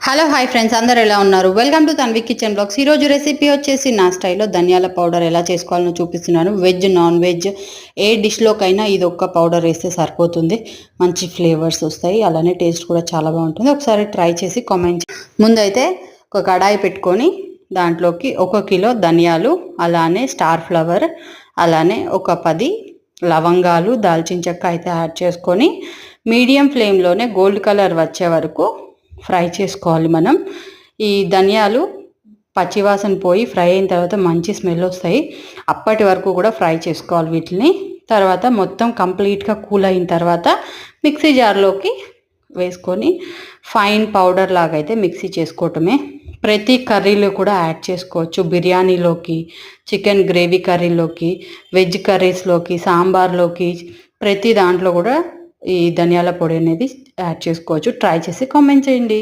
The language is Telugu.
హలో హాయ్ ఫ్రెండ్స్, అందరు ఎలా ఉన్నారు? Welcome to Tanvi kitchen blogs. ఈరోజు రెసిపీ వచ్చేసి నా స్టైల్లో ధనియాల పౌడర్ ఎలా చేసుకోవాలో చూపిస్తున్నాను. వెజ్ నాన్ వెజ్ ఏ డిష్లోకైనా ఇది ఒక్క పౌడర్ వేస్తే సరిపోతుంది. మంచి ఫ్లేవర్స్ వస్తాయి, అలానే టేస్ట్ కూడా చాలా బాగుంటుంది. ఒకసారి ట్రై చేసి కామెంట్. ముందైతే ఒక కడాయి పెట్టుకొని దాంట్లోకి 1 కిలో ధనియాలు, అలానే స్టార్ ఫ్లవర్, అలానే ఒక 10 లవంగాలు, దాల్చిన చెక్క అయితే యాడ్ చేసుకొని మీడియం ఫ్లేమ్లోనే గోల్డ్ కలర్ వచ్చే వరకు ఫ్రై చేసుకోవాలి. మనం ఈ ధనియాలు పచ్చివాసన పోయి ఫ్రై అయిన తర్వాత మంచి స్మెల్ వస్తాయి. అప్పటి వరకు కూడా ఫ్రై చేసుకోవాలి వీటిని. తర్వాత మొత్తం కంప్లీట్గా కూల్ అయిన తర్వాత మిక్సీ జార్లోకి వేసుకొని ఫైన్ పౌడర్ లాగా అయితే మిక్సీ చేసుకోవటమే. ప్రతి కర్రీలో కూడా యాడ్ చేసుకోవచ్చు. బిర్యానీలోకి, చికెన్ గ్రేవీ కర్రీలోకి, వెజ్ కర్రీస్లోకి, సాంబార్లోకి, ప్రతి దాంట్లో కూడా ఈ ధనియాల పొడి అనేది యాడ్ చేసుకోవచ్చు. ట్రై చేసి కామెంట్ చేయండి.